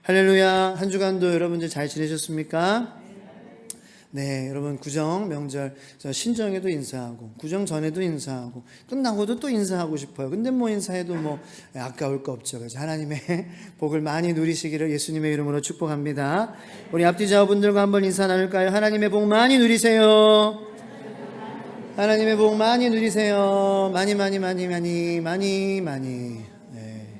할렐루야. 한 주간도 여러분들 잘 지내셨습니까? 네, 여러분 구정 명절 신정에도 인사하고 구정 전에도 인사하고 끝나고도 또 인사하고 싶어요. 근데 뭐 인사해도 뭐 아까울 거 없죠. 그래서 하나님의 복을 많이 누리시기를 예수님의 이름으로 축복합니다. 우리 앞뒤 좌우분들과 한번 인사 나눌까요? 하나님의 복 많이 누리세요. 하나님의 복 많이 누리세요. 많이. 네.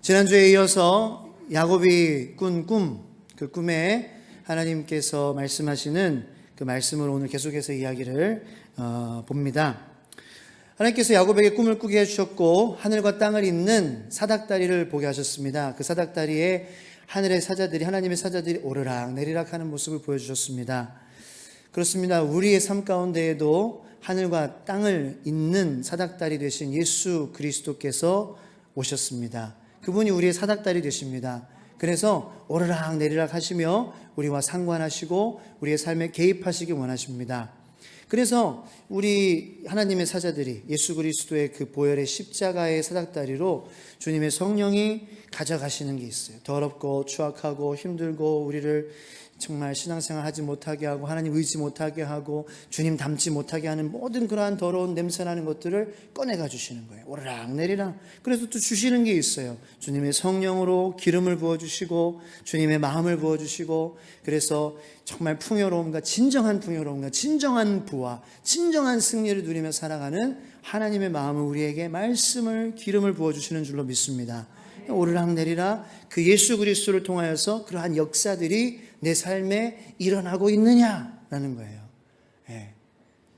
지난주에 이어서 야곱이 꾼 꿈, 그 꿈에 하나님께서 말씀하시는 그 말씀을 오늘 계속해서 이야기를 봅니다. 하나님께서 야곱에게 꿈을 꾸게 해주셨고 하늘과 땅을 잇는 사닥다리를 보게 하셨습니다. 그 사닥다리에 하늘의 사자들이, 하나님의 사자들이 오르락 내리락 하는 모습을 보여주셨습니다. 그렇습니다. 우리의 삶 가운데에도 하늘과 땅을 잇는 사닥다리 되신 예수 그리스도께서 오셨습니다. 그분이 우리의 사닥다리 되십니다. 그래서 오르락 내리락 하시며 우리와 상관하시고 우리의 삶에 개입하시기 원하십니다. 그래서 우리 하나님의 사자들이 예수 그리스도의 그 보혈의 십자가의 사닥다리로 주님의 성령이 가져가시는 게 있어요. 더럽고 추악하고 힘들고 우리를 정말 신앙생활 하지 못하게 하고 하나님 의지 못하게 하고 주님 닮지 못하게 하는 모든 그러한 더러운 냄새나는 것들을 꺼내가 주시는 거예요. 오르락 내리락. 그래서 또 주시는 게 있어요. 주님의 성령으로 기름을 부어주시고 주님의 마음을 부어주시고, 그래서 정말 풍요로움과 진정한 풍요로움과 진정한 부와 진정한 승리를 누리며 살아가는 하나님의 마음을 우리에게 말씀을 기름을 부어주시는 줄로 믿습니다. 오르락 내리락, 그 예수 그리스도를 통하여서 그러한 역사들이 내 삶에 일어나고 있느냐라는 거예요.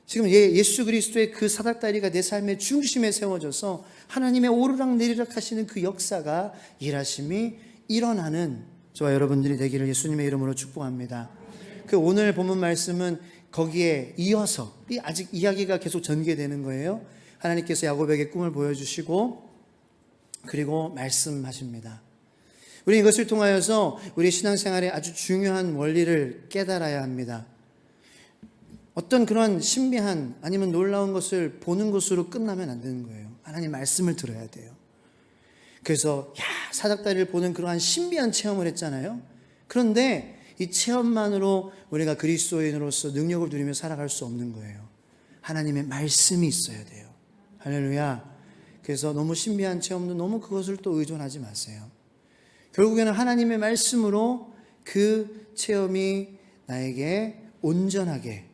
지금 예수 그리스도의 그 사닥다리가 내 삶의 중심에 세워져서 하나님의 오르락 내리락 하시는 그 역사가 일하심이 일어나는 저와 여러분들이 되기를 예수님의 이름으로 축복합니다. 그 오늘 본문 말씀은 거기에 이어서 아직 이야기가 계속 전개되는 거예요. 하나님께서 야곱에게 꿈을 보여주시고 그리고 말씀하십니다. 우리 이것을 통하여서 우리 신앙생활에 아주 중요한 원리를 깨달아야 합니다. 어떤 그런 신비한 아니면 놀라운 것을 보는 것으로 끝나면 안 되는 거예요. 하나님 말씀을 들어야 돼요. 그래서 사닥다리를 보는 그러한 신비한 체험을 했잖아요. 그런데 이 체험만으로 우리가 그리스도인으로서 능력을 누리며 살아갈 수 없는 거예요. 하나님의 말씀이 있어야 돼요. 할렐루야. 그래서 너무 신비한 체험도 너무 그것을 또 의존하지 마세요. 결국에는 하나님의 말씀으로 그 체험이 나에게 온전하게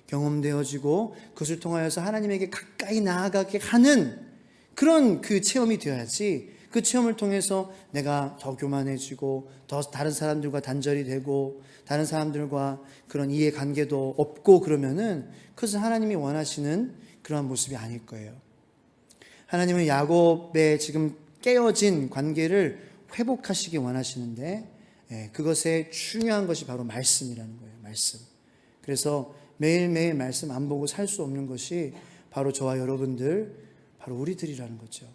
경험되어지고 그것을 통하여서 하나님에게 가까이 나아가게 하는 그런 그 체험이 되어야지, 그 체험을 통해서 내가 더 교만해지고 더 다른 사람들과 단절이 되고 다른 사람들과 그런 이해관계도 없고 그러면은 그것은 하나님이 원하시는 그런 모습이 아닐 거예요. 하나님은 야곱의 지금 깨어진 관계를 회복하시기 원하시는데 그것에 중요한 것이 바로 말씀이라는 거예요. 말씀. 그래서 매일매일 말씀 안 보고 살 수 없는 것이 바로 저와 여러분들, 바로 우리들이라는 거죠.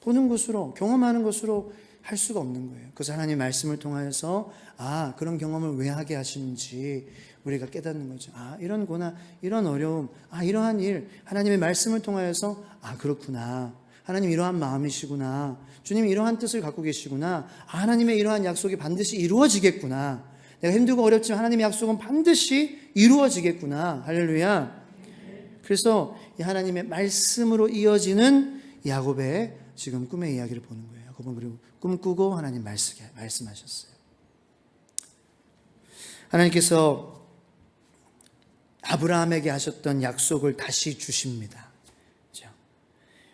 보는 것으로, 경험하는 것으로 할 수가 없는 거예요. 그래서 하나님 말씀을 통하여서 그런 경험을 왜 하게 하시는지 우리가 깨닫는 거죠. 이런 고난, 이런 어려움, 이러한 일, 하나님의 말씀을 통하여서 그렇구나. 하나님 이러한 마음이시구나. 주님 이러한 뜻을 갖고 계시구나. 하나님의 이러한 약속이 반드시 이루어지겠구나. 내가 힘들고 어렵지만 하나님의 약속은 반드시 이루어지겠구나. 할렐루야. 그래서 이 하나님의 말씀으로 이어지는 야곱의 지금 꿈의 이야기를 보는 거예요. 야곱은 그리고 꿈꾸고 하나님 말씀하셨어요. 하나님께서 아브라함에게 하셨던 약속을 다시 주십니다.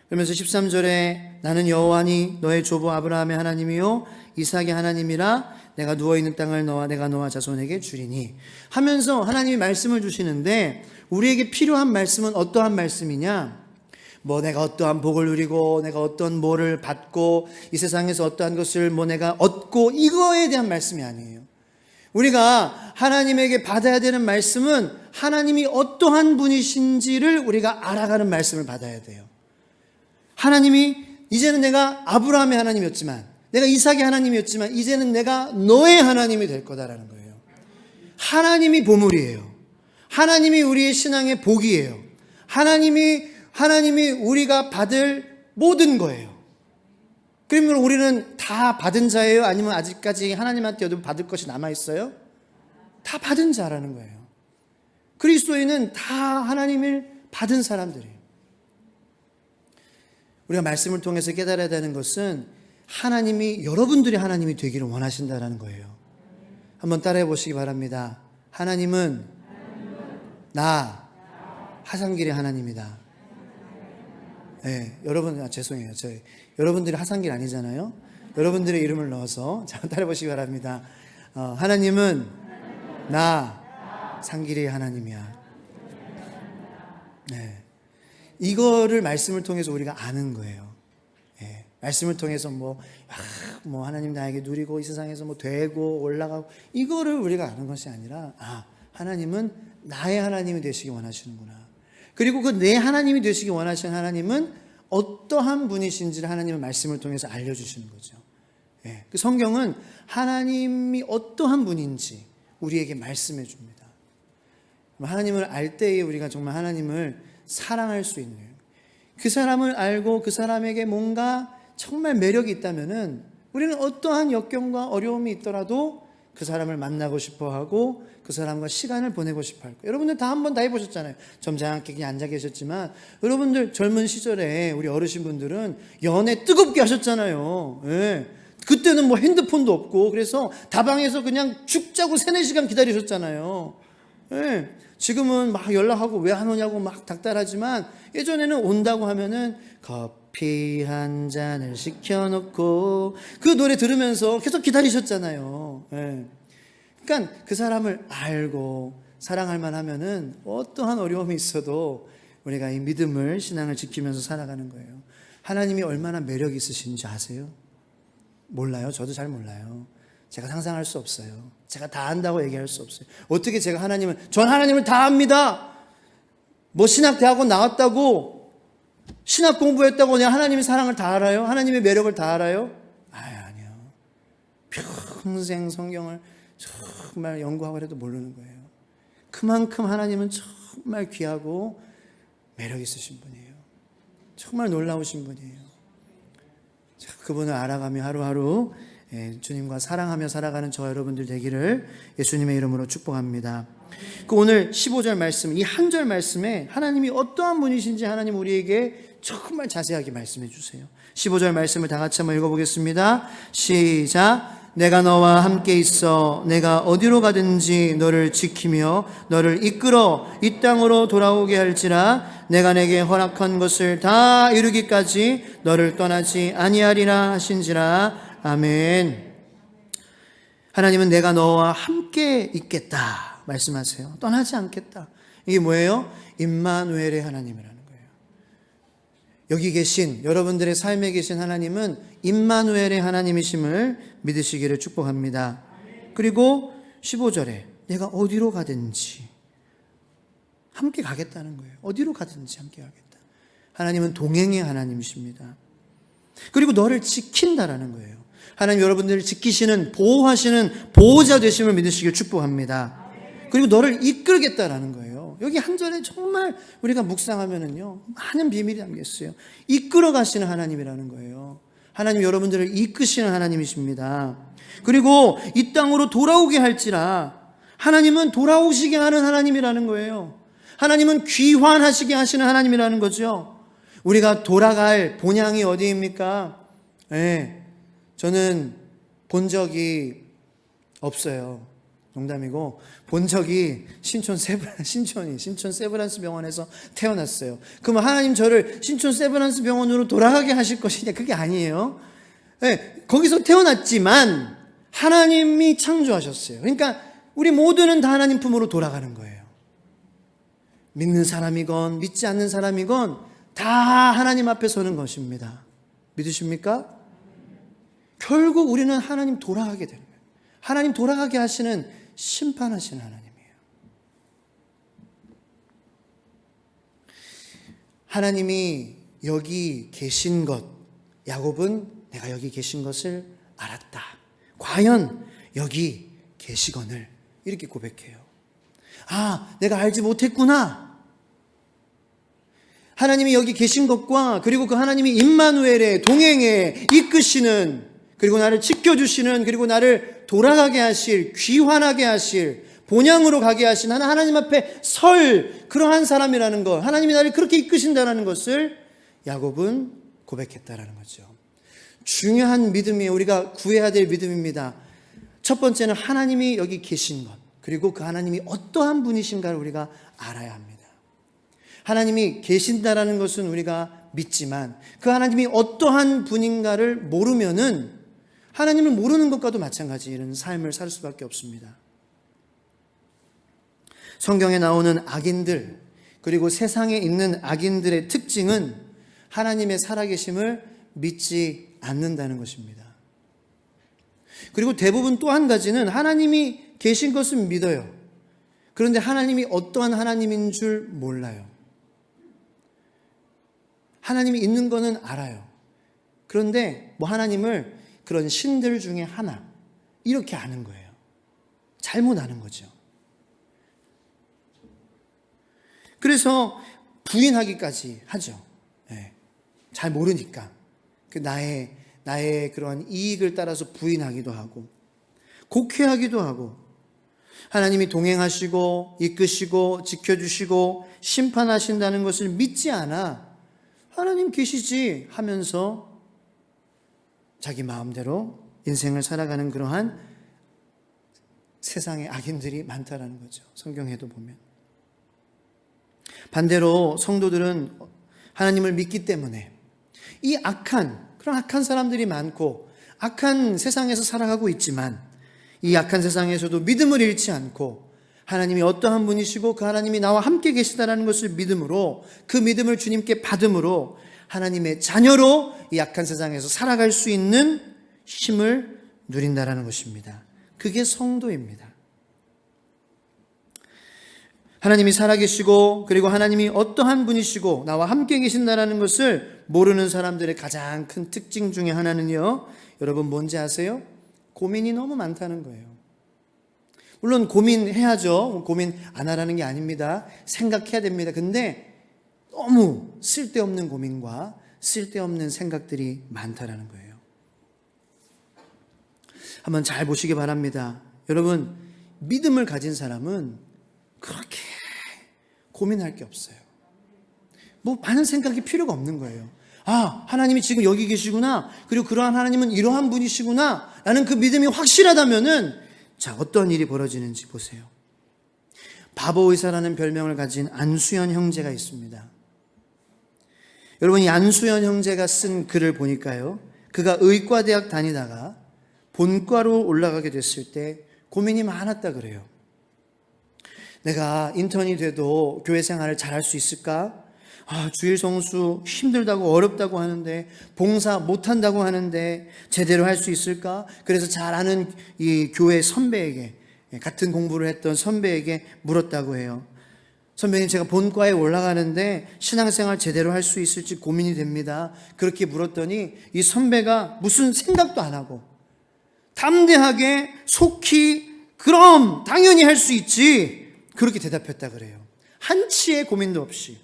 그러면서 13절에 나는 여호와니 너의 조부 아브라함의 하나님이요 이삭의 하나님이라 내가 누워있는 땅을 내가 너와 자손에게 주리니 하면서 하나님이 말씀을 주시는데, 우리에게 필요한 말씀은 어떠한 말씀이냐? 내가 어떠한 복을 누리고 내가 어떤 뭐를 받고 이 세상에서 어떠한 것을 내가 얻고 이거에 대한 말씀이 아니에요. 우리가 하나님에게 받아야 되는 말씀은 하나님이 어떠한 분이신지를 우리가 알아가는 말씀을 받아야 돼요. 하나님이 이제는 내가 아브라함의 하나님이었지만 내가 이삭의 하나님이었지만 이제는 내가 너의 하나님이 될 거다라는 거예요. 하나님이 보물이에요. 하나님이 우리의 신앙의 복이에요. 하나님이 우리가 받을 모든 거예요. 그러면 우리는 다 받은 자예요? 아니면 아직까지 하나님한테 받을 것이 남아있어요? 다 받은 자라는 거예요. 그리스도인은 다 하나님을 받은 사람들이에요. 우리가 말씀을 통해서 깨달아야 되는 것은 하나님이, 여러분들이 하나님이 되기를 원하신다는 거예요. 한번 따라해 보시기 바랍니다. 하나님은 나 하상길의 하나님이다. 네, 여러분, 죄송해요. 여러분들이 하상길 아니잖아요. 여러분들의 이름을 넣어서 자, 따라해 보시기 바랍니다. 하나님은 나 상길의 하나님이야. 네, 이거를 말씀을 통해서 우리가 아는 거예요. 네, 말씀을 통해서 뭐 하나님 나에게 누리고 이 세상에서 뭐 되고 올라가고 이거를 우리가 아는 것이 아니라 하나님은 나의 하나님이 되시기 원하시는구나. 그리고 그 내 하나님이 되시기 원하시는 하나님은 어떠한 분이신지를 하나님의 말씀을 통해서 알려주시는 거죠. 예, 그 성경은 하나님이 어떠한 분인지 우리에게 말씀해 줍니다. 하나님을 알 때에 우리가 정말 하나님을 사랑할 수 있는, 그 사람을 알고 그 사람에게 뭔가 정말 매력이 있다면은 우리는 어떠한 역경과 어려움이 있더라도 그 사람을 만나고 싶어 하고 그 사람과 시간을 보내고 싶어 할 거예요. 여러분들 다 한 번 다 해보셨잖아요. 점잖게 그냥 앉아 계셨지만 여러분들 젊은 시절에 우리 어르신분들은 연애 뜨겁게 하셨잖아요. 예. 그때는 뭐 핸드폰도 없고 그래서 다방에서 그냥 죽자고 3-4시간 기다리셨잖아요. 예. 지금은 막 연락하고 왜 안 오냐고 막 닥달하지만 예전에는 온다고 하면은 커피 한 잔을 시켜놓고 그 노래 들으면서 계속 기다리셨잖아요. 예. 그러니까 그 사람을 알고 사랑할 만하면은 어떠한 어려움이 있어도 우리가 이 믿음을, 신앙을 지키면서 살아가는 거예요. 하나님이 얼마나 매력이 있으신지 아세요? 몰라요. 저도 잘 몰라요. 제가 상상할 수 없어요. 제가 다 안다고 얘기할 수 없어요. 어떻게 제가 전 하나님을 다 압니다. 뭐 신학대학원 나왔다고, 신학 공부했다고 내가 하나님의 사랑을 다 알아요? 하나님의 매력을 다 알아요? 아니요. 평생 성경을 정말 연구하고 해도 모르는 거예요. 그만큼 하나님은 정말 귀하고 매력 있으신 분이에요. 정말 놀라우신 분이에요. 그분을 알아가며 하루하루 주님과 사랑하며 살아가는 저 여러분들 되기를 예수님의 이름으로 축복합니다. 그 오늘 15절 말씀, 이 한 절 말씀에 하나님이 어떠한 분이신지 하나님 우리에게 정말 자세하게 말씀해 주세요. 15절 말씀을 다 같이 한번 읽어보겠습니다. 시작. 내가 너와 함께 있어 내가 어디로 가든지 너를 지키며 너를 이끌어 이 땅으로 돌아오게 할지라 내가 내게 허락한 것을 다 이루기까지 너를 떠나지 아니하리라 하신지라. 아멘. 하나님은 내가 너와 함께 있겠다 말씀하세요. 떠나지 않겠다. 이게 뭐예요? 임마누엘의 하나님이라는 거예요. 여기 계신 여러분들의 삶에 계신 하나님은 임마누엘의 하나님이심을 믿으시기를 축복합니다. 그리고 15절에 내가 어디로 가든지 함께 가겠다는 거예요. 어디로 가든지 함께 가겠다. 하나님은 동행의 하나님이십니다. 그리고 너를 지킨다라는 거예요. 하나님 여러분들을 지키시는, 보호하시는 보호자 되심을 믿으시길 축복합니다. 그리고 너를 이끌겠다라는 거예요. 여기 한 절에 정말 우리가 묵상하면은요, 많은 비밀이 담겨 있어요. 이끌어 가시는 하나님이라는 거예요. 하나님 여러분들을 이끄시는 하나님이십니다. 그리고 이 땅으로 돌아오게 할지라, 하나님은 돌아오시게 하는 하나님이라는 거예요. 하나님은 귀환하시게 하시는 하나님이라는 거죠. 우리가 돌아갈 본향이 어디입니까? 네, 저는 본 적이 없어요. 농담이고, 본 적이 신촌 세브란스 병원에서 태어났어요. 그러면 하나님 저를 신촌 세브란스 병원으로 돌아가게 하실 것이냐? 그게 아니에요. 네, 거기서 태어났지만 하나님이 창조하셨어요. 그러니까 우리 모두는 다 하나님 품으로 돌아가는 거예요. 믿는 사람이건 믿지 않는 사람이건 다 하나님 앞에 서는 것입니다. 믿으십니까? 결국 우리는 하나님 돌아가게 되는 거예요. 하나님 돌아가게 하시는, 심판하시는 하나님이에요. 하나님이 여기 계신 것, 야곱은 내가 여기 계신 것을 알았다. 과연 여기 계시거늘, 이렇게 고백해요. 내가 알지 못했구나. 하나님이 여기 계신 것과 그리고 그 하나님이 임마누엘의 동행에 이끄시는, 그리고 나를 지켜주시는, 그리고 나를 돌아가게 하실, 귀환하게 하실, 본향으로 가게 하신 하나님 앞에 설 그러한 사람이라는 것, 하나님이 나를 그렇게 이끄신다는 것을 야곱은 고백했다라는 거죠. 중요한 믿음이 우리가 구해야 될 믿음입니다. 첫 번째는 하나님이 여기 계신 것, 그리고 그 하나님이 어떠한 분이신가를 우리가 알아야 합니다. 하나님이 계신다라는 것은 우리가 믿지만 그 하나님이 어떠한 분인가를 모르면은 하나님을 모르는 것과도 마찬가지 이런 삶을 살 수밖에 없습니다. 성경에 나오는 악인들, 그리고 세상에 있는 악인들의 특징은 하나님의 살아계심을 믿지 않는다는 것입니다. 그리고 대부분 또 한 가지는 하나님이 계신 것은 믿어요. 그런데 하나님이 어떠한 하나님인 줄 몰라요. 하나님이 있는 거는 알아요. 그런데 하나님을 그런 신들 중에 하나 이렇게 아는 거예요. 잘못 아는 거죠. 그래서 부인하기까지 하죠. 네. 잘 모르니까 나의 그런 이익을 따라서 부인하기도 하고 곡해하기도 하고, 하나님이 동행하시고 이끄시고 지켜주시고 심판하신다는 것을 믿지 않아 하나님 계시지 하면서 자기 마음대로 인생을 살아가는 그러한 세상의 악인들이 많다라는 거죠. 성경에도 보면. 반대로 성도들은 하나님을 믿기 때문에 이 그런 악한 사람들이 많고 악한 세상에서 살아가고 있지만 이 악한 세상에서도 믿음을 잃지 않고 하나님이 어떠한 분이시고 그 하나님이 나와 함께 계시다라는 것을 믿음으로, 그 믿음을 주님께 받음으로 하나님의 자녀로 이 악한 세상에서 살아갈 수 있는 힘을 누린다라는 것입니다. 그게 성도입니다. 하나님이 살아계시고 그리고 하나님이 어떠한 분이시고 나와 함께 계신다라는 것을 모르는 사람들의 가장 큰 특징 중에 하나는요, 여러분 뭔지 아세요? 고민이 너무 많다는 거예요. 물론 고민해야죠. 고민 안 하라는 게 아닙니다. 생각해야 됩니다. 근데 너무 쓸데없는 고민과 쓸데없는 생각들이 많다라는 거예요. 한번 잘 보시기 바랍니다. 여러분, 믿음을 가진 사람은 그렇게 고민할 게 없어요. 많은 생각이 필요가 없는 거예요. 하나님이 지금 여기 계시구나. 그리고 그러한 하나님은 이러한 분이시구나. 라는 그 믿음이 확실하다면은, 자, 어떤 일이 벌어지는지 보세요. 바보 의사라는 별명을 가진 안수연 형제가 있습니다. 여러분, 이 안수연 형제가 쓴 글을 보니까요, 그가 의과대학 다니다가 본과로 올라가게 됐을 때 고민이 많았다 그래요. 내가 인턴이 돼도 교회 생활을 잘할 수 있을까? 주일 성수 힘들다고 어렵다고 하는데, 봉사 못한다고 하는데 제대로 할 수 있을까? 그래서 잘 아는 이 교회 선배에게, 같은 공부를 했던 선배에게 물었다고 해요. 선배님, 제가 본과에 올라가는데 신앙생활 제대로 할 수 있을지 고민이 됩니다. 그렇게 물었더니 이 선배가 무슨 생각도 안 하고 담대하게 속히 그럼 당연히 할 수 있지, 그렇게 대답했다 그래요. 한치의 고민도 없이.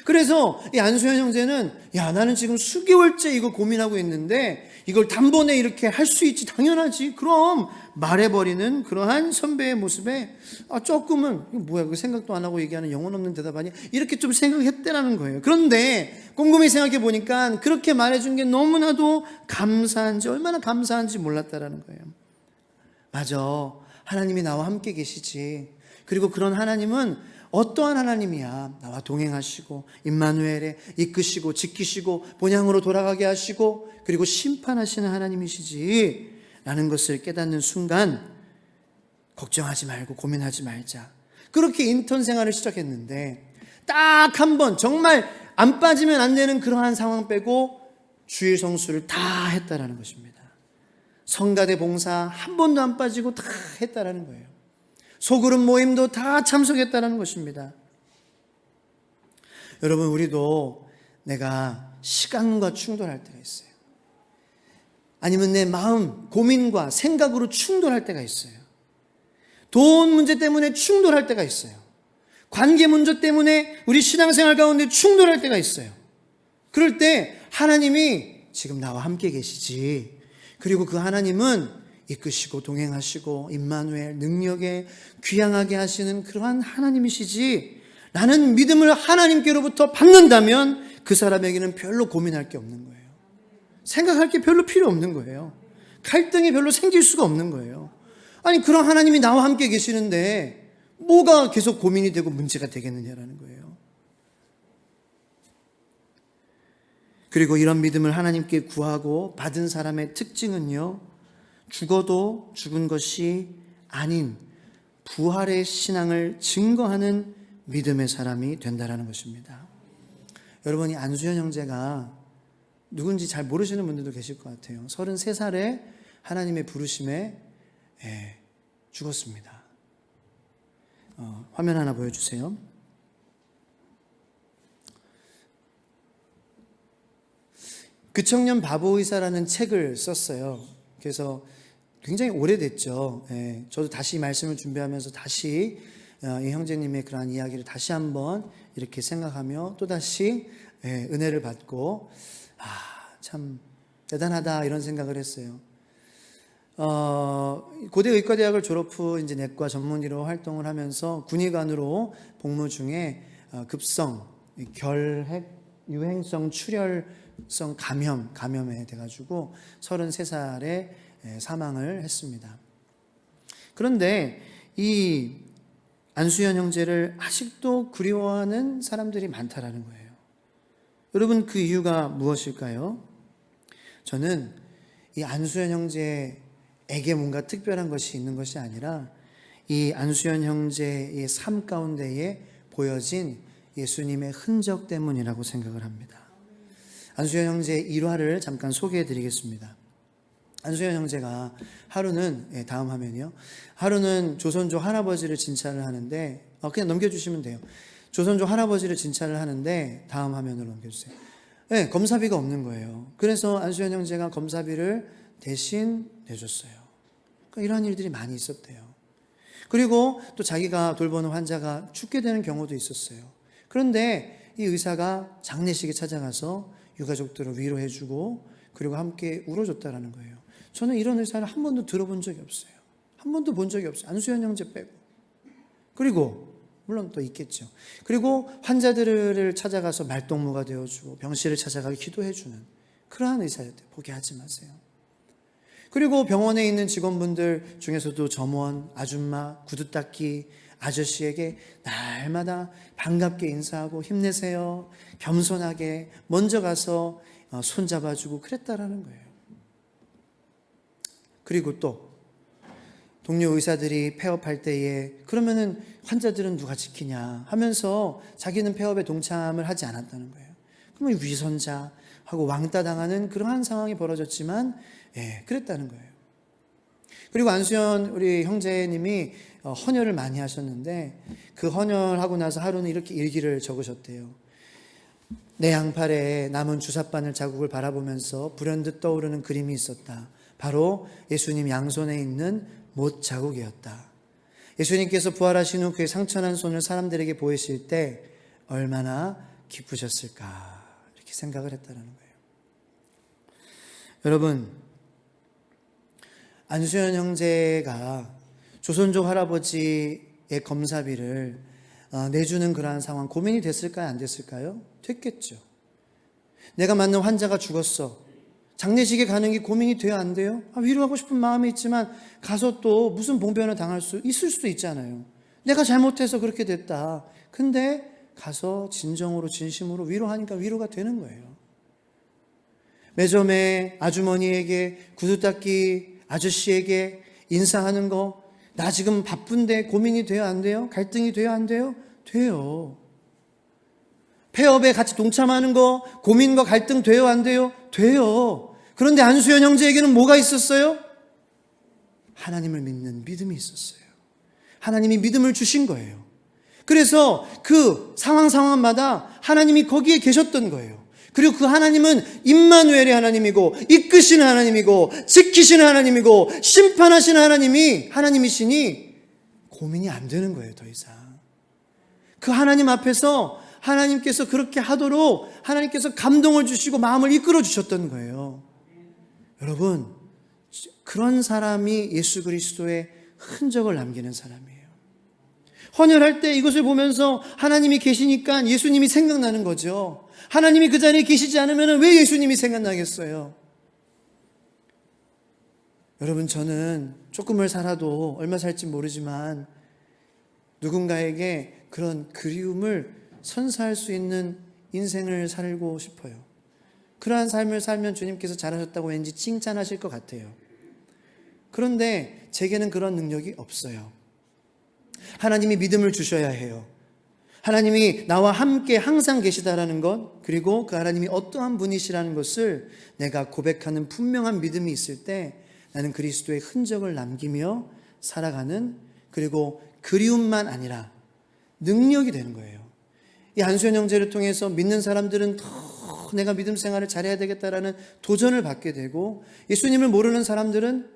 그래서 이 안수현 형제는 나는 지금 수개월째 이거 고민하고 있는데 이걸 단번에 이렇게 할 수 있지, 당연하지, 그럼 말해버리는 그러한 선배의 모습에 조금은 뭐야, 그 생각도 안 하고 얘기하는 영혼 없는 대답 아니야, 이렇게 좀 생각했대라는 거예요. 그런데 곰곰이 생각해 보니까 그렇게 말해준 게 너무나도 감사한지, 얼마나 감사한지 몰랐다라는 거예요. 맞아, 하나님이 나와 함께 계시지. 그리고 그런 하나님은 어떠한 하나님이야. 나와 동행하시고 임마누엘에 이끄시고 지키시고 본향으로 돌아가게 하시고 그리고 심판하시는 하나님이시지 라는 것을 깨닫는 순간, 걱정하지 말고 고민하지 말자. 그렇게 인턴 생활을 시작했는데 딱 한 번, 정말 안 빠지면 안 되는 그러한 상황 빼고 주일 성수를 다 했다라는 것입니다. 성가대 봉사 한 번도 안 빠지고 다 했다라는 거예요. 소그룹 모임도 다 참석했다는 것입니다. 여러분, 우리도 내가 시간과 충돌할 때가 있어요. 아니면 내 마음, 고민과 생각으로 충돌할 때가 있어요. 돈 문제 때문에 충돌할 때가 있어요. 관계 문제 때문에 우리 신앙생활 가운데 충돌할 때가 있어요. 그럴 때 하나님이 지금 나와 함께 계시지. 그리고 그 하나님은 이끄시고 동행하시고 임마누엘 능력에 귀향하게 하시는 그러한 하나님이시지. 라는 믿음을 하나님께로부터 받는다면 그 사람에게는 별로 고민할 게 없는 거예요. 생각할 게 별로 필요 없는 거예요. 갈등이 별로 생길 수가 없는 거예요. 아니, 그런 하나님이 나와 함께 계시는데 뭐가 계속 고민이 되고 문제가 되겠느냐라는 거예요. 그리고 이런 믿음을 하나님께 구하고 받은 사람의 특징은요, 죽어도 죽은 것이 아닌 부활의 신앙을 증거하는 믿음의 사람이 된다라는 것입니다. 여러분이 안수현 형제가 누군지 잘 모르시는 분들도 계실 것 같아요. 33살에 하나님의 부르심에 죽었습니다. 화면 하나 보여주세요. 그 청년 바보 의사라는 책을 썼어요. 그래서 굉장히 오래됐죠. 저도 다시 말씀을 준비하면서 다시 이 형제님의 그러한 이야기를 다시 한번 이렇게 생각하며 또다시 은혜를 받고 참 대단하다 이런 생각을 했어요. 고대 의과대학을 졸업 후 이제 내과 전문의로 활동을 하면서 군의관으로 복무 중에 급성 결핵 유행성 출혈성 감염에 돼가지고 33살에 사망을 했습니다. 그런데 이 안수현 형제를 아직도 그리워하는 사람들이 많다라는 거예요. 여러분, 그 이유가 무엇일까요? 저는 이 안수현 형제에게 뭔가 특별한 것이 있는 것이 아니라 이 안수현 형제의 삶 가운데에 보여진 예수님의 흔적 때문이라고 생각을 합니다. 안수현 형제의 일화를 잠깐 소개해 드리겠습니다. 안수현 형제가 하루는, 다음 화면이요. 하루는 조선조 할아버지를 진찰을 하는데, 그냥 넘겨주시면 돼요. 조선조 할아버지를 진찰을 하는데, 다음 화면으로 넘겨주세요. 검사비가 없는 거예요. 그래서 안수현 형제가 검사비를 대신 내줬어요. 그러니까 이런 일들이 많이 있었대요. 그리고 또 자기가 돌보는 환자가 죽게 되는 경우도 있었어요. 그런데 이 의사가 장례식에 찾아가서 유가족들을 위로해주고 그리고 함께 울어줬다라는 거예요. 저는 이런 의사를 한 번도 들어본 적이 없어요. 한 번도 본 적이 없어요. 안수현 형제 빼고. 그리고 물론 또 있겠죠. 그리고 환자들을 찾아가서 말동무가 되어주고 병실을 찾아가 기도해주는 그러한 의사였대요. 포기하지 마세요. 그리고 병원에 있는 직원분들 중에서도 점원, 아줌마, 구두닦기 아저씨에게 날마다 반갑게 인사하고 힘내세요, 겸손하게 먼저 가서 손잡아주고 그랬다라는 거예요. 그리고 또 동료 의사들이 폐업할 때에 그러면은 환자들은 누가 지키냐 하면서 자기는 폐업에 동참을 하지 않았다는 거예요. 그러면 위선자하고 왕따 당하는 그러한 상황이 벌어졌지만 그랬다는 거예요. 그리고 안수현 우리 형제님이 헌혈을 많이 하셨는데 그 헌혈하고 나서 하루는 이렇게 일기를 적으셨대요. 내 양팔에 남은 주사바늘 자국을 바라보면서 불현듯 떠오르는 그림이 있었다. 바로 예수님 양손에 있는 못 자국이었다. 예수님께서 부활하신 후 그의 상처난 손을 사람들에게 보이실 때 얼마나 기쁘셨을까 이렇게 생각을 했다는 거예요. 여러분, 안수현 형제가 조선조 할아버지의 검사비를 내주는 그러한 상황 고민이 됐을까요? 안 됐을까요? 됐겠죠. 내가 맞는 환자가 죽었어. 장례식에 가는 게 고민이 돼야 안 돼요? 위로하고 싶은 마음이 있지만 가서 또 무슨 봉변을 당할 수 있을 수도 있잖아요. 내가 잘못해서 그렇게 됐다. 근데 가서 진정으로 진심으로 위로하니까 위로가 되는 거예요. 매점에 아주머니에게 구두닦기 아저씨에게 인사하는 거, 나 지금 바쁜데 고민이 돼야 안 돼요? 갈등이 돼야 안 돼요? 돼요. 폐업에 같이 동참하는 거, 고민과 갈등 돼요 안 돼요? 돼요. 그런데 안수현 형제에게는 뭐가 있었어요? 하나님을 믿는 믿음이 있었어요. 하나님이 믿음을 주신 거예요. 그래서 그 상황마다 하나님이 거기에 계셨던 거예요. 그리고 그 하나님은 임마누엘의 하나님이고 이끄시는 하나님이고 지키시는 하나님이고 심판하시는 하나님이시니 고민이 안 되는 거예요, 더 이상. 그 하나님 앞에서 하나님께서 그렇게 하도록 하나님께서 감동을 주시고 마음을 이끌어 주셨던 거예요. 여러분, 그런 사람이 예수 그리스도의 흔적을 남기는 사람이에요. 헌혈할 때 이것을 보면서 하나님이 계시니까 예수님이 생각나는 거죠. 하나님이 그 자리에 계시지 않으면 왜 예수님이 생각나겠어요? 여러분, 저는 조금을 살아도 얼마 살지 모르지만 누군가에게 그런 그리움을 선사할 수 있는 인생을 살고 싶어요. 그러한 삶을 살면 주님께서 잘하셨다고 왠지 칭찬하실 것 같아요. 그런데 제게는 그런 능력이 없어요. 하나님이 믿음을 주셔야 해요. 하나님이 나와 함께 항상 계시다라는 것, 그리고 그 하나님이 어떠한 분이시라는 것을 내가 고백하는 분명한 믿음이 있을 때 나는 그리스도의 흔적을 남기며 살아가는, 그리고 그리움만 아니라 능력이 되는 거예요. 이 안수현 형제를 통해서 믿는 사람들은 더 내가 믿음 생활을 잘해야 되겠다라는 도전을 받게 되고, 예수님을 모르는 사람들은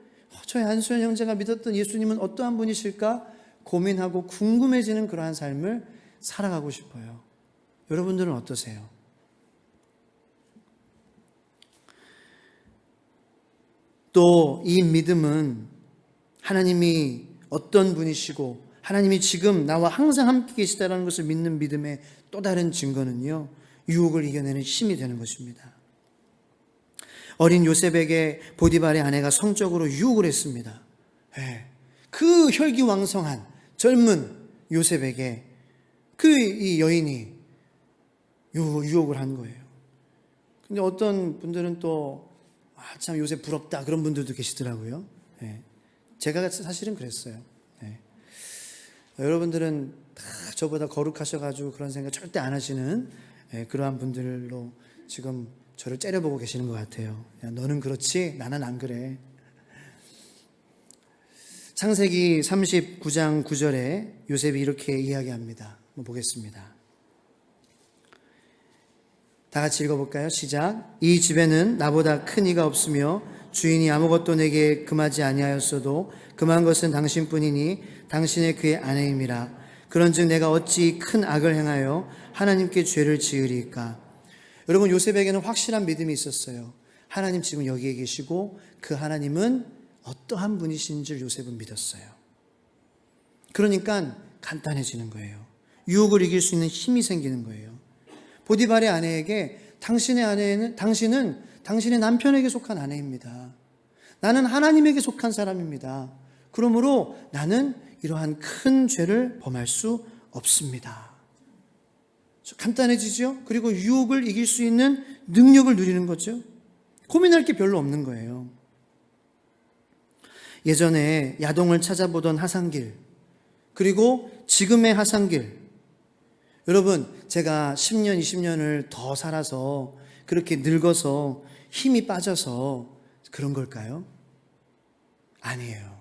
저희 안수현 형제가 믿었던 예수님은 어떠한 분이실까 고민하고 궁금해지는 그러한 삶을 살아가고 싶어요. 여러분들은 어떠세요? 또 이 믿음은 하나님이 어떤 분이시고 하나님이 지금 나와 항상 함께 계시다는 것을 믿는 믿음의 또 다른 증거는요, 유혹을 이겨내는 힘이 되는 것입니다. 어린 요셉에게 보디발의 아내가 성적으로 유혹을 했습니다. 그 혈기왕성한 젊은 요셉에게 이 여인이 유혹을 한 거예요. 근데 어떤 분들은 또 참 요셉 부럽다 그런 분들도 계시더라고요. 제가 사실은 그랬어요. 여러분들은 다 저보다 거룩하셔가지고 그런 생각 절대 안 하시는 그러한 분들로 지금 저를 째려보고 계시는 것 같아요. 야, 너는 그렇지, 나는 안 그래. 창세기 39장 9절에 요셉이 이렇게 이야기합니다. 한번 보겠습니다. 다 같이 읽어볼까요? 시작. 이 집에는 나보다 큰 이가 없으며 주인이 아무것도 내게 금하지 아니하였어도 금한 것은 당신뿐이니 당신의 그의 아내임이라. 그런즉 내가 어찌 큰 악을 행하여 하나님께 죄를 지으리까. 여러분, 요셉에게는 확실한 믿음이 있었어요. 하나님 지금 여기에 계시고 그 하나님은 어떠한 분이신 줄 요셉은 믿었어요. 그러니까 간단해지는 거예요. 유혹을 이길 수 있는 힘이 생기는 거예요. 보디발의 아내에게 당신은 당신의 남편에게 속한 아내입니다. 나는 하나님에게 속한 사람입니다. 그러므로 나는 이러한 큰 죄를 범할 수 없습니다. 간단해지죠? 그리고 유혹을 이길 수 있는 능력을 누리는 거죠. 고민할 게 별로 없는 거예요. 예전에 야동을 찾아보던 하상길, 그리고 지금의 하상길. 여러분, 제가 10년, 20년을 더 살아서 그렇게 늙어서 힘이 빠져서 그런 걸까요? 아니에요.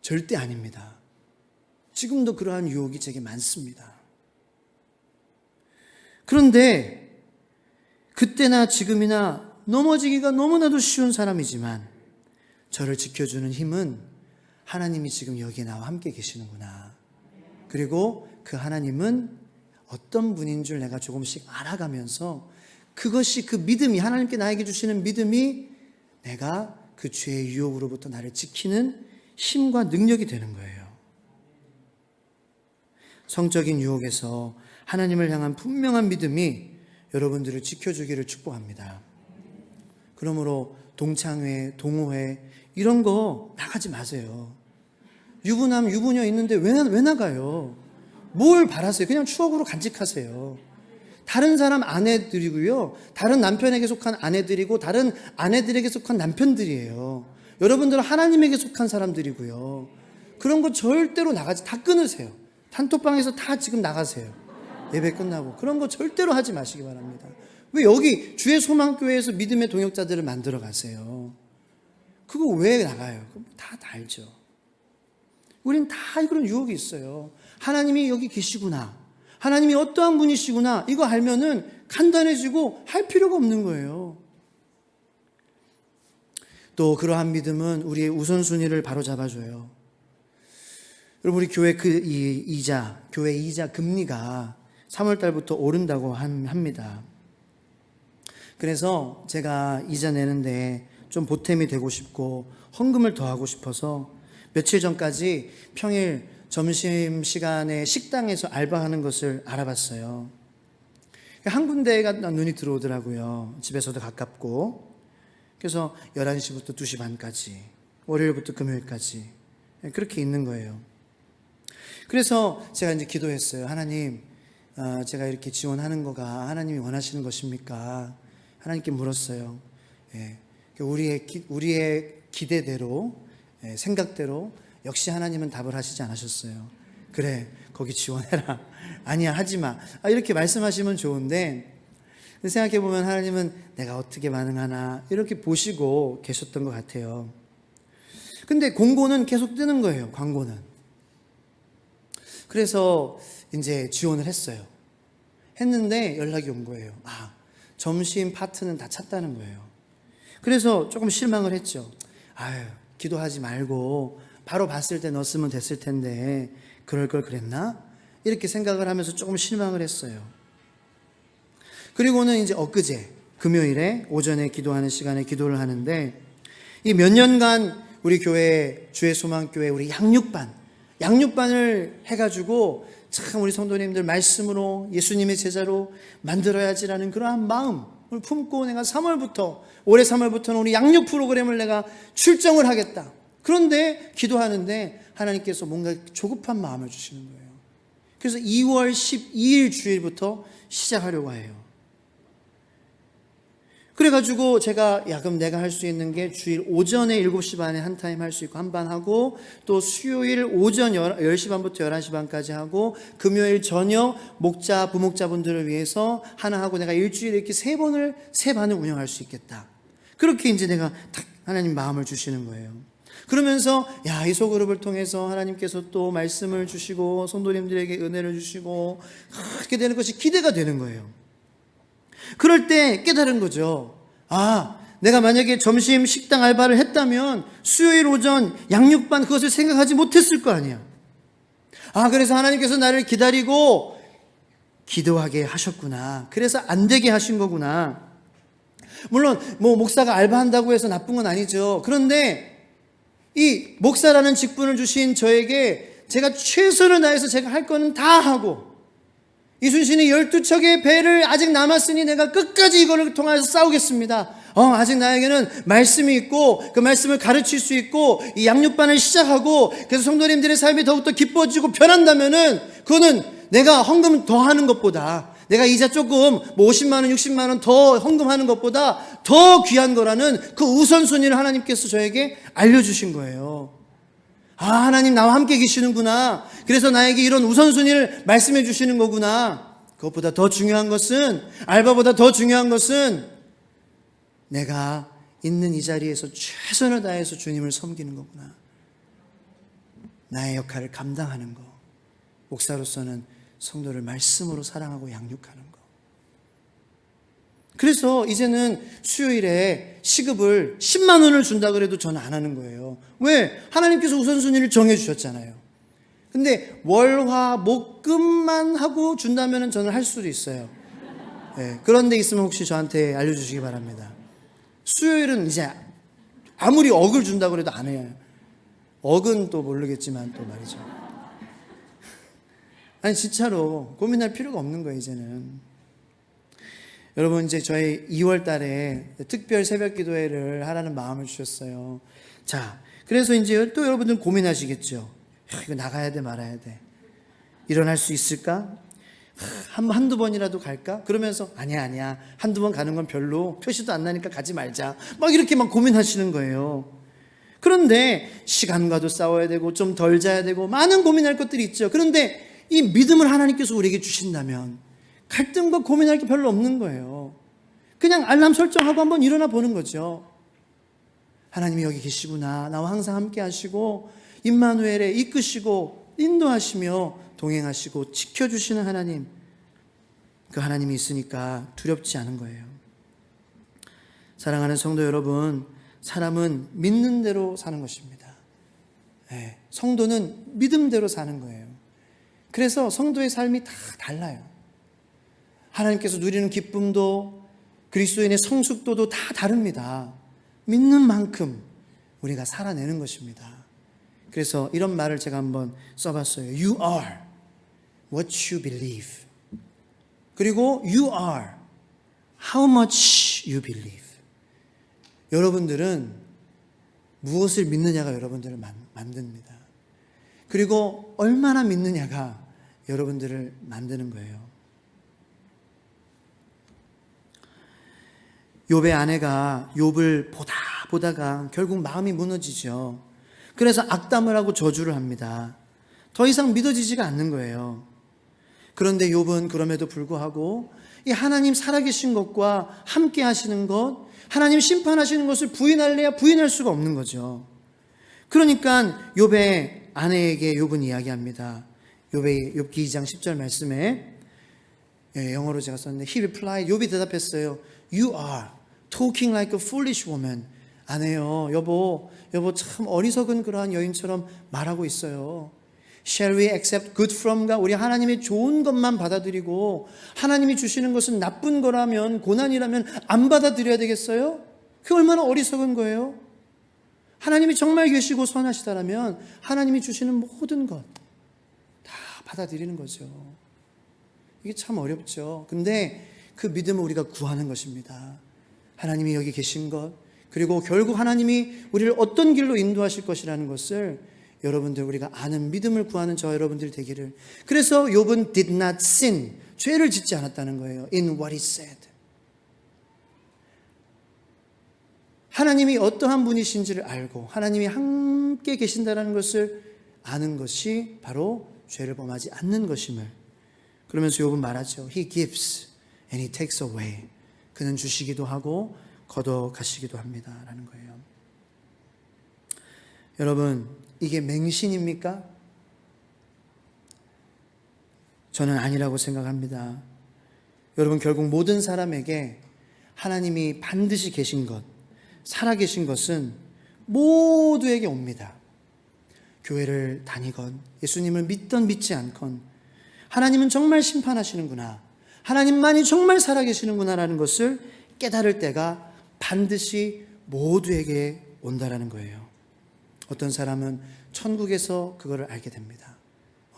절대 아닙니다. 지금도 그러한 유혹이 제게 많습니다. 그런데 그때나 지금이나 넘어지기가 너무나도 쉬운 사람이지만 저를 지켜주는 힘은 하나님이 지금 여기에 나와 함께 계시는구나. 그리고 그 하나님은 어떤 분인 줄 내가 조금씩 알아가면서 그것이, 그 믿음이, 하나님께 나에게 주시는 믿음이 내가 그 죄의 유혹으로부터 나를 지키는 힘과 능력이 되는 거예요. 성적인 유혹에서 하나님을 향한 분명한 믿음이 여러분들을 지켜주기를 축복합니다. 그러므로 동창회, 동호회 이런 거 나가지 마세요. 유부남, 유부녀 있는데 왜 나가요? 뭘 바라세요? 그냥 추억으로 간직하세요. 다른 사람 아내들이고요, 다른 남편에게 속한 아내들이고 다른 아내들에게 속한 남편들이에요. 여러분들은 하나님에게 속한 사람들이고요. 그런 거 절대로 나가지, 다 끊으세요. 단톡방에서 다 지금 나가세요. 예배 끝나고. 그런 거 절대로 하지 마시기 바랍니다. 왜 여기 주의 소망교회에서 믿음의 동역자들을 만들어 가세요? 그거 왜 나가요? 다 알죠. 우린 다 그런 유혹이 있어요. 하나님이 여기 계시구나, 하나님이 어떠한 분이시구나, 이거 알면은 간단해지고 할 필요가 없는 거예요. 또 그러한 믿음은 우리의 우선순위를 바로 잡아줘요. 여러분, 우리 교회 교회 이자 금리가 3월 달부터 오른다고 합니다. 그래서 제가 이자 내는데 좀 보탬이 되고 싶고 헌금을 더 하고 싶어서 며칠 전까지 평일 점심시간에 식당에서 알바하는 것을 알아봤어요. 한 군데가 눈이 들어오더라고요. 집에서도 가깝고. 그래서 11시부터 2시 반까지, 월요일부터 금요일까지 그렇게 있는 거예요. 그래서 제가 이제 기도했어요. 하나님, 제가 이렇게 지원하는 거가 하나님이 원하시는 것입니까? 하나님께 물었어요. 우리의 기대대로, 생각대로 역시 하나님은 답을 하시지 않으셨어요. 그래, 거기 지원해라. 아니야, 하지마. 이렇게 말씀하시면 좋은데, 생각해보면 하나님은 내가 어떻게 반응하나 이렇게 보시고 계셨던 것 같아요. 근데 공고는 계속 뜨는 거예요. 광고는. 그래서 이제 지원을 했어요. 했는데 연락이 온 거예요. 점심 파트는 다 찼다는 거예요. 그래서 조금 실망을 했죠. 기도하지 말고 바로 봤을 때 넣었으면 됐을 텐데 그럴 걸 그랬나? 이렇게 생각을 하면서 조금 실망을 했어요. 그리고는 이제 엊그제 금요일에 오전에 기도하는 시간에 기도를 하는데, 이 몇 년간 우리 교회, 주의 소망교회 우리 양육반을 해가지고 참 우리 성도님들 말씀으로 예수님의 제자로 만들어야지라는 그러한 마음을 품고 내가 올해 3월부터는 우리 양육 프로그램을 내가 출정을 하겠다. 그런데 기도하는데 하나님께서 뭔가 조급한 마음을 주시는 거예요. 그래서 2월 12일 주일부터 시작하려고 해요. 그래가지고 제가 그럼 내가 할 수 있는 게 주일 오전에 7시 반에 한 타임 할 수 있고 한 반 하고, 또 수요일 오전 10시 반부터 11시 반까지 하고, 금요일 저녁 부목자분들을 위해서 하나 하고, 내가 일주일에 이렇게 세 반을 운영할 수 있겠다. 그렇게 이제 내가 딱 하나님 마음을 주시는 거예요. 그러면서 이 소그룹을 통해서 하나님께서 또 말씀을 주시고 성도님들에게 은혜를 주시고 그렇게 되는 것이 기대가 되는 거예요. 그럴 때 깨달은 거죠. 내가 만약에 점심 식당 알바를 했다면 수요일 오전 양육반 그것을 생각하지 못했을 거 아니야. 그래서 하나님께서 나를 기다리고 기도하게 하셨구나. 그래서 안 되게 하신 거구나. 물론 목사가 알바한다고 해서 나쁜 건 아니죠. 그런데 이 목사라는 직분을 주신 저에게 제가 최선을 다해서 제가 할 거는 다 하고, 이순신이 12척의 배를 아직 남았으니 내가 끝까지 이거를 통해서 싸우겠습니다. 아직 나에게는 말씀이 있고 그 말씀을 가르칠 수 있고 이 양육반을 시작하고, 그래서 성도님들의 삶이 더욱더 기뻐지고 변한다면은 그거는 내가 헌금 더 하는 것보다, 내가 이자 조금 50만 원 60만 원 더 헌금하는 것보다 더 귀한 거라는 그 우선순위를 하나님께서 저에게 알려주신 거예요. 하나님 나와 함께 계시는구나. 그래서 나에게 이런 우선순위를 말씀해 주시는 거구나. 그것보다 더 중요한 것은, 알바보다 더 중요한 것은 내가 있는 이 자리에서 최선을 다해서 주님을 섬기는 거구나. 나의 역할을 감당하는 거. 목사로서는 성도를 말씀으로 사랑하고 양육하는 거. 그래서 이제는 수요일에 시급을 10만 원을 준다 그래도 저는 안 하는 거예요. 왜? 하나님께서 우선순위를 정해주셨잖아요. 근데 월화 목금만 하고 준다면 저는 할 수도 있어요. 그런 데 있으면 혹시 저한테 알려주시기 바랍니다. 수요일은 이제 아무리 억을 준다 그래도 안 해요. 억은 또 모르겠지만 또 말이죠. 아니 진짜로 고민할 필요가 없는 거예요. 이제는. 여러분, 이제 저희 2월 달에 특별 새벽 기도회를 하라는 마음을 주셨어요. 자, 그래서 이제 또 여러분들 고민하시겠죠. 이거 나가야 돼 말아야 돼. 일어날 수 있을까? 한두 번이라도 갈까? 그러면서 아니야 한두 번 가는 건 별로 표시도 안 나니까 가지 말자. 막 이렇게 막 고민하시는 거예요. 그런데 시간과도 싸워야 되고 좀 덜 자야 되고 많은 고민할 것들이 있죠. 그런데 이 믿음을 하나님께서 우리에게 주신다면 갈등과 고민할 게 별로 없는 거예요. 그냥 알람 설정하고 한번 일어나 보는 거죠. 하나님이 여기 계시구나. 나와 항상 함께 하시고 임마누엘에 이끄시고 인도하시며 동행하시고 지켜주시는 하나님, 그 하나님이 있으니까 두렵지 않은 거예요. 사랑하는 성도 여러분, 사람은 믿는 대로 사는 것입니다. 성도는 믿음대로 사는 거예요. 그래서 성도의 삶이 다 달라요. 하나님께서 누리는 기쁨도 그리스도인의 성숙도도 다 다릅니다. 믿는 만큼 우리가 살아내는 것입니다. 그래서 이런 말을 제가 한번 써봤어요. You are what you believe. 그리고 you are how much you believe. 여러분들은 무엇을 믿느냐가 여러분들을 만듭니다. 그리고 얼마나 믿느냐가 여러분들을 만드는 거예요. 욥의 아내가 욥을 보다가 결국 마음이 무너지죠. 그래서 악담을 하고 저주를 합니다. 더 이상 믿어지지가 않는 거예요. 그런데 욥은 그럼에도 불구하고 이 하나님 살아계신 것과 함께 하시는 것, 하나님 심판하시는 것을 부인할래야 부인할 수가 없는 거죠. 그러니까 욥의 아내에게 욥은 이야기합니다. 욥기 2장 10절 말씀에, 영어로 제가 썼는데 He replied, 욥이 대답했어요. You are talking like a foolish woman. 아내요, 여보 참 어리석은 그러한 여인처럼 말하고 있어요. Shall we accept good from God? 우리 하나님의 좋은 것만 받아들이고 하나님이 주시는 것은 나쁜 거라면, 고난이라면 안 받아들여야 되겠어요? 그게 얼마나 어리석은 거예요? 하나님이 정말 계시고 선하시다라면 하나님이 주시는 모든 것 다 받아들이는 거죠. 이게 참 어렵죠. 근데 그 믿음을 우리가 구하는 것입니다. 하나님이 여기 계신 것, 그리고 결국 하나님이 우리를 어떤 길로 인도하실 것이라는 것을 여러분들, 우리가 아는 믿음을 구하는 저 여러분들이 되기를. 그래서 욥은 did not sin, 죄를 짓지 않았다는 거예요. In what he said. 하나님이 어떠한 분이신지를 알고 하나님이 함께 계신다는 것을 아는 것이 바로 죄를 범하지 않는 것임을. 그러면서 욥은 말하죠. He gives and he takes away. 그는 주시기도 하고 걷어 가시기도 합니다 라는 거예요. 여러분, 이게 맹신입니까? 저는 아니라고 생각합니다. 여러분, 결국 모든 사람에게 하나님이 반드시 계신 것, 살아계신 것은 모두에게 옵니다. 교회를 다니건 예수님을 믿던 믿지 않건 하나님은 정말 심판하시는구나, 하나님만이 정말 살아계시는구나 라는 것을 깨달을 때가 반드시 모두에게 온다라는 거예요. 어떤 사람은 천국에서 그것을 알게 됩니다.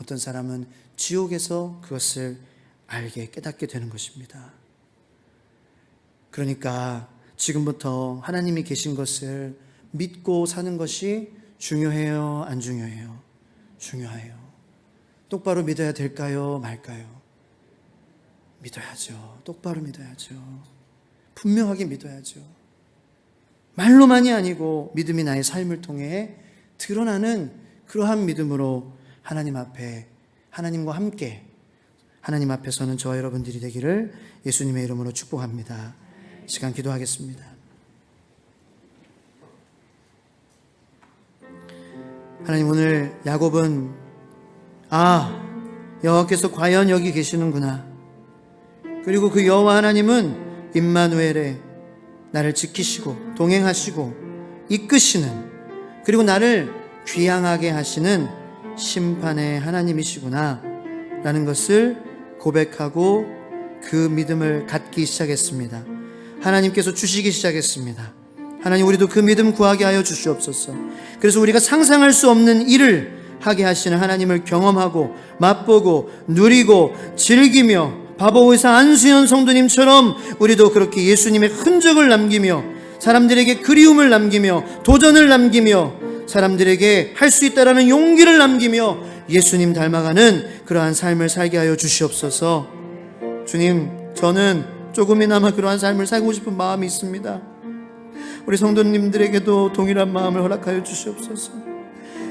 어떤 사람은 지옥에서 그것을 알게, 깨닫게 되는 것입니다. 그러니까 지금부터 하나님이 계신 것을 믿고 사는 것이 중요해요, 안 중요해요? 중요해요. 똑바로 믿어야 될까요, 말까요? 믿어야죠. 똑바로 믿어야죠. 분명하게 믿어야죠. 말로만이 아니고 믿음이 나의 삶을 통해 드러나는 그러한 믿음으로 하나님 앞에, 하나님과 함께 하나님 앞에 서는 저와 여러분들이 되기를 예수님의 이름으로 축복합니다. 시간 기도하겠습니다. 하나님, 오늘 야곱은 여호와께서 과연 여기 계시는구나, 그리고 그 여호와 하나님은 임마누엘에 나를 지키시고 동행하시고 이끄시는, 그리고 나를 귀향하게 하시는 심판의 하나님이시구나 라는 것을 고백하고 그 믿음을 갖기 시작했습니다. 하나님께서 주시기 시작했습니다. 하나님, 우리도 그 믿음 구하게 하여 주시옵소서. 그래서 우리가 상상할 수 없는 일을 하게 하시는 하나님을 경험하고 맛보고 누리고 즐기며 바보의사 안수현 성도님처럼 우리도 그렇게 예수님의 흔적을 남기며 사람들에게 그리움을 남기며 도전을 남기며 사람들에게 할 수 있다라는 용기를 남기며 예수님 닮아가는 그러한 삶을 살게 하여 주시옵소서. 주님, 저는 조금이나마 그러한 삶을 살고 싶은 마음이 있습니다. 우리 성도님들에게도 동일한 마음을 허락하여 주시옵소서.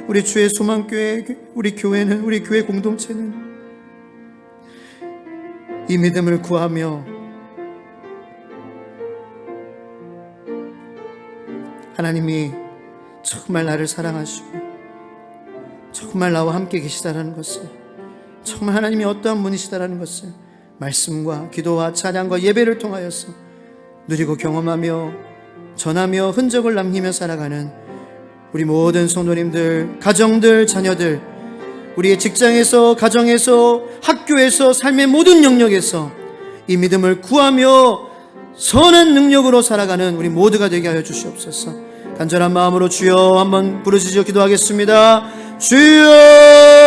우리 주의 소망교회, 우리 교회는, 우리 교회 공동체는 이 믿음을 구하며 하나님이 정말 나를 사랑하시고 정말 나와 함께 계시다라는 것을, 정말 하나님이 어떠한 분이시다라는 것을 말씀과 기도와 찬양과 예배를 통하여서 누리고 경험하며 전하며 흔적을 남기며 살아가는 우리 모든 성도님들, 가정들, 자녀들, 우리의 직장에서, 가정에서, 학교에서, 삶의 모든 영역에서 이 믿음을 구하며 선한 능력으로 살아가는 우리 모두가 되게 하여 주시옵소서. 간절한 마음으로 주여 한번 부르짖어 기도하겠습니다. 주여!